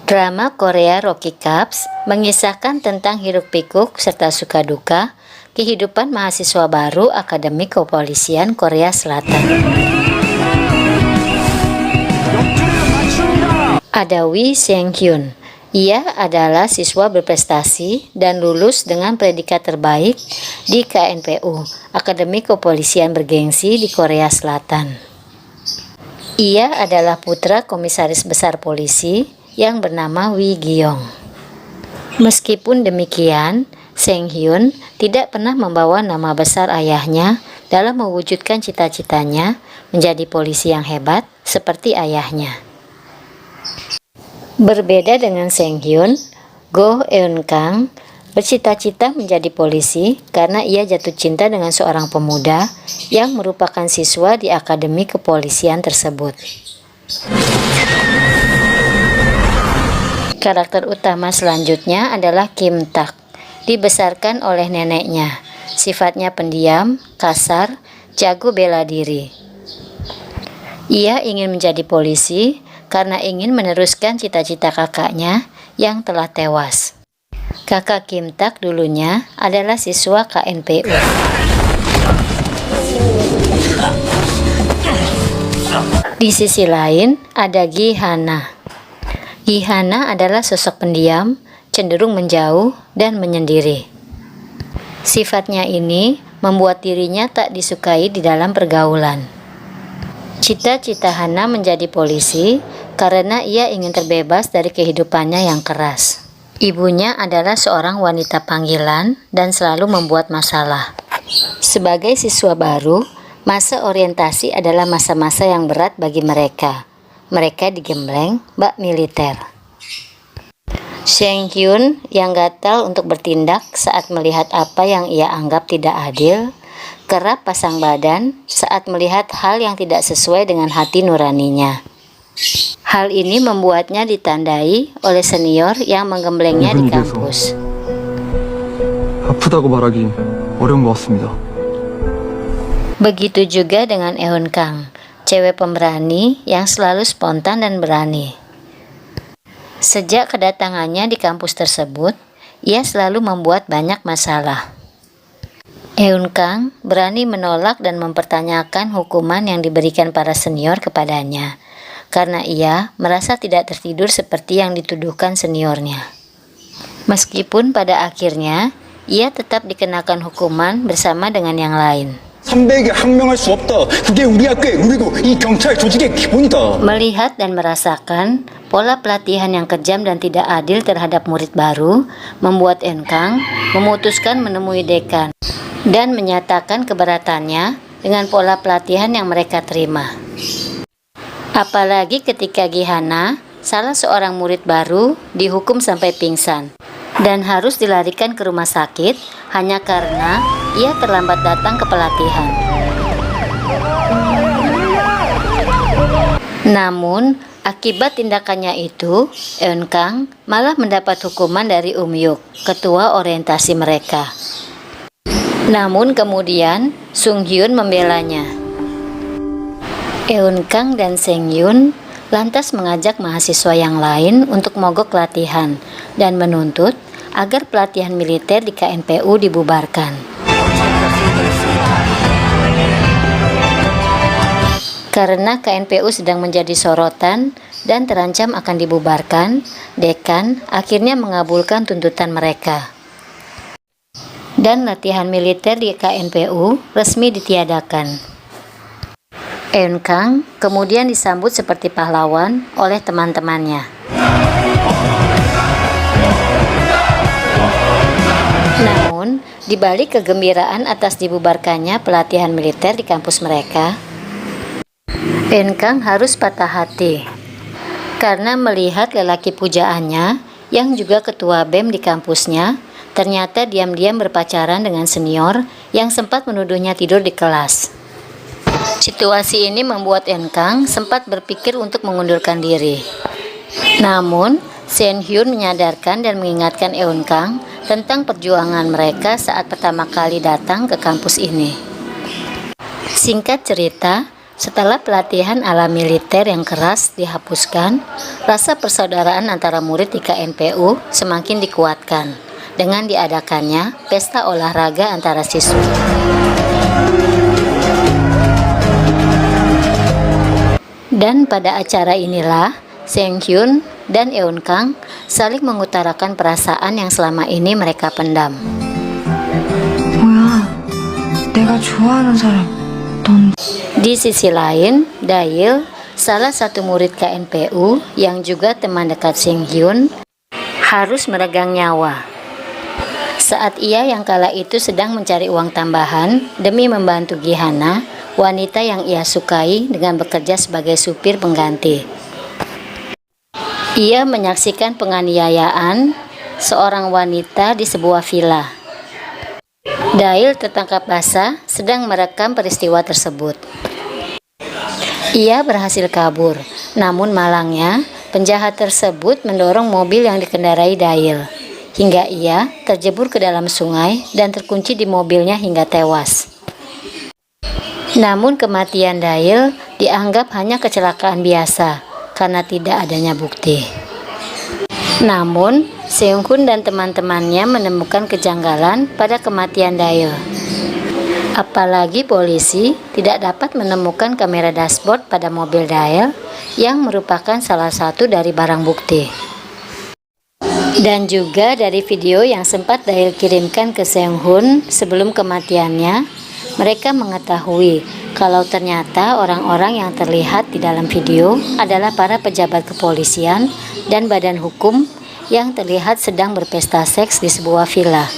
Drama Korea Rookie Cups mengisahkan tentang hiruk-pikuk serta suka duka kehidupan mahasiswa baru Akademi Kepolisian Korea Selatan. Ada Wi Seung-hyun. Ia adalah siswa berprestasi dan lulus dengan predikat terbaik di KNPU, Akademi Kepolisian bergengsi di Korea Selatan. Ia adalah putra Komisaris Besar Polisi yang bernama Wi Gyong. Meskipun demikian, Seung-hyun tidak pernah membawa nama besar ayahnya dalam mewujudkan cita-citanya menjadi polisi yang hebat seperti ayahnya. Berbeda dengan Seung-hyun, Go Eun-kang bercita-cita menjadi polisi karena ia jatuh cinta dengan seorang pemuda yang merupakan siswa di Akademi Kepolisian tersebut. Karakter utama selanjutnya adalah Kim Tak. Dibesarkan oleh neneknya. Sifatnya pendiam, kasar, jago bela diri. Ia ingin menjadi polisi karena ingin meneruskan cita-cita kakaknya yang telah tewas. Kakak Kim Tak dulunya adalah siswa KNPU. Di sisi lain ada Gi Hana. Gi Hana adalah sosok pendiam, cenderung menjauh dan menyendiri. Sifatnya ini membuat dirinya tak disukai di dalam pergaulan. Cita-cita Hana menjadi polisi karena ia ingin terbebas dari kehidupannya yang keras. Ibunya adalah seorang wanita panggilan dan selalu membuat masalah. Sebagai siswa baru, masa orientasi adalah masa-masa yang berat bagi mereka. Mereka digembleng bak militer. Seung-hyun yang gatal untuk bertindak saat melihat apa yang ia anggap tidak adil, kerap pasang badan saat melihat hal yang tidak sesuai dengan hati nuraninya. Hal ini membuatnya ditandai oleh senior yang menggemblengnya di kampus. 아프다고 말하기 어려운 것 같습니다. Begitu juga dengan Eun-kang, cewek pemberani yang selalu spontan dan berani. Sejak kedatangannya di kampus tersebut, ia selalu membuat banyak masalah. Eun-kang berani menolak dan mempertanyakan hukuman yang diberikan para senior kepadanya, karena ia merasa tidak tertidur seperti yang dituduhkan seniornya. Meskipun pada akhirnya, ia tetap dikenakan hukuman bersama dengan yang lain. 300에 항명할 수 없다. 그게 우리 학교의 그리고 이 경찰 조직의 기본이다. Melihat dan merasakan pola pelatihan yang kejam dan tidak adil terhadap murid baru, membuat Eun-kang memutuskan menemui dekan dan menyatakan keberatannya dengan pola pelatihan yang mereka terima. Apalagi ketika Gi Hana, salah seorang murid baru, dihukum sampai pingsan dan harus dilarikan ke rumah sakit hanya karena ia terlambat datang ke pelatihan. Namun, akibat tindakannya itu, Eun-kang malah mendapat hukuman dari Yuk, ketua orientasi mereka. Namun kemudian, Sung-hyun membelanya. Eun-kang dan Seung-hyun lantas mengajak mahasiswa yang lain untuk mogok latihan dan menuntut agar pelatihan militer di KNPU dibubarkan. Karena KNPU sedang menjadi sorotan dan terancam akan dibubarkan, dekan akhirnya mengabulkan tuntutan mereka. Dan latihan militer di KNPU resmi ditiadakan. Eun-kang kemudian disambut seperti pahlawan oleh teman-temannya. Namun, di balik kegembiraan atas dibubarkannya pelatihan militer di kampus mereka, Eun-kang harus patah hati karena melihat lelaki pujaannya yang juga ketua BEM di kampusnya ternyata diam-diam berpacaran dengan senior yang sempat menuduhnya tidur di kelas. Situasi ini membuat Eun-kang sempat berpikir untuk mengundurkan diri. Namun, Seung-hyun menyadarkan dan mengingatkan Eun-kang tentang perjuangan mereka saat pertama kali datang ke kampus ini. Singkat cerita, Setelah pelatihan ala militer yang keras dihapuskan, rasa persaudaraan antara murid di KNPU semakin dikuatkan dengan diadakannya pesta olahraga antara siswa. Dan pada acara inilah Seng Hyun dan Eun Kang saling mengutarakan perasaan yang selama ini mereka pendam. 뭐야, 내가 좋아하는 사람, 넌 Di sisi lain, Dail, salah satu murid KNPU yang juga teman dekat Seng Hyun, harus meregang nyawa. Saat ia yang kala itu sedang mencari uang tambahan demi membantu Gi-hana, wanita yang ia sukai, dengan bekerja sebagai supir pengganti. Ia menyaksikan penganiayaan seorang wanita di sebuah villa. Dail tertangkap basah sedang merekam peristiwa tersebut. Ia berhasil kabur, namun malangnya penjahat tersebut mendorong mobil yang dikendarai Dail hingga ia terjebur ke dalam sungai dan terkunci di mobilnya hingga tewas. Namun kematian Dail dianggap hanya kecelakaan biasa karena tidak adanya bukti. Namun Seung Hoon dan teman-temannya menemukan kejanggalan pada kematian Dail. Apalagi polisi tidak dapat menemukan kamera dashboard pada mobil Dail yang merupakan salah satu dari barang bukti. Dan juga dari video yang sempat Dail kirimkan ke Seung Hoon sebelum kematiannya, mereka mengetahui kalau ternyata orang-orang yang terlihat di dalam video adalah para pejabat kepolisian dan badan hukum yang terlihat sedang berpesta seks di sebuah villa.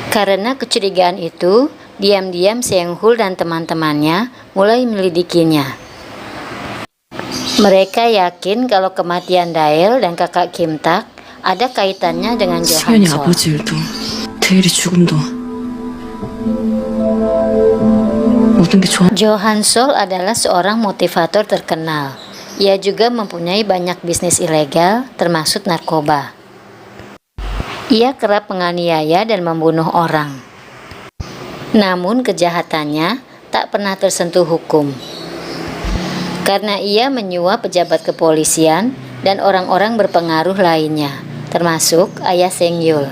Karena kecurigaan itu, diam-diam Seung Hoon dan teman-temannya mulai menyelidikinya. Mereka yakin kalau kematian Dail dan kakak Kim Tak ada kaitannya dengan Johan 수연이 Sol. 아버지 일도 대일이 죽음도 모든 게 좋아. Johan Sol adalah seorang motivator terkenal. Ia juga mempunyai banyak bisnis ilegal, termasuk narkoba. Ia kerap menganiaya dan membunuh orang. Namun kejahatannya tak pernah tersentuh hukum. Karena ia menyuap pejabat kepolisian dan orang-orang berpengaruh lainnya, termasuk ayah Seng Yul.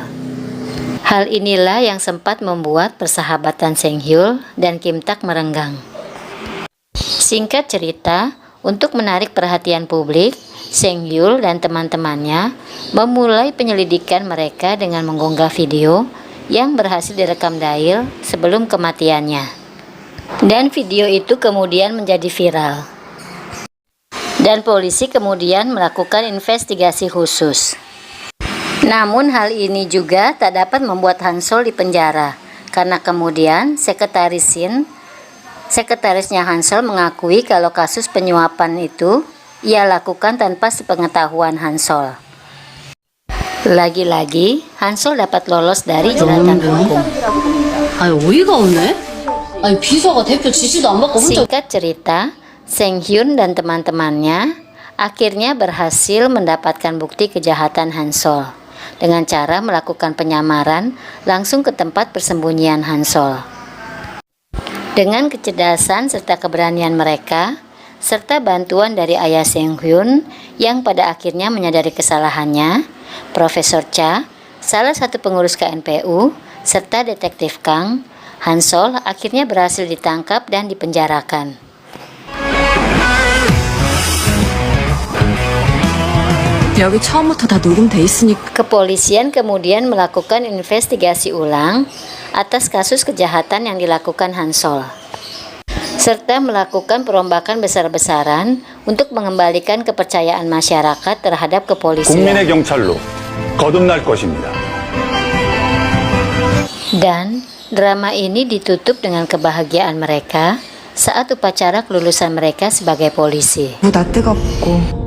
Hal inilah yang sempat membuat persahabatan Seng Hyul dan Kim Tak merenggang. Singkat cerita, untuk menarik perhatian publik, Seng Hyul dan teman-temannya memulai penyelidikan mereka dengan mengunggah video yang berhasil direkam Dail sebelum kematiannya. Dan video itu kemudian menjadi viral. Dan polisi kemudian melakukan investigasi khusus. Namun hal ini juga tak dapat membuat Han Sol dipenjara, karena kemudian sekretarisnya Han Sol mengakui kalau kasus penyuapan itu ia lakukan tanpa sepengetahuan Han Sol. Lagi-lagi Han Sol dapat lolos dari jeratan hukum. 아니 어이가 없네? 아니 비서가 대표 지시도 안 받고 혼자 Singkat cerita, Seng Hyun dan teman-temannya akhirnya berhasil mendapatkan bukti kejahatan Han Sol dengan cara melakukan penyamaran langsung ke tempat persembunyian Han Sol. Dengan kecerdasan serta keberanian mereka, serta bantuan dari ayah Seng Hyun yang pada akhirnya menyadari kesalahannya, Profesor Cha, salah satu pengurus KNPU, serta detektif Kang, Han Sol akhirnya berhasil ditangkap dan dipenjarakan. 여기 처음부터 다 녹음돼 있으니까. Kepolisian kemudian melakukan investigasi ulang atas kasus kejahatan yang dilakukan Han Sol, serta melakukan perombakan besar-besaran untuk mengembalikan kepercayaan masyarakat terhadap kepolisian. 국민의 경찰로 거듭날 것입니다. Dan drama ini ditutup dengan kebahagiaan mereka saat upacara kelulusan mereka sebagai polisi. 나 뜨겁고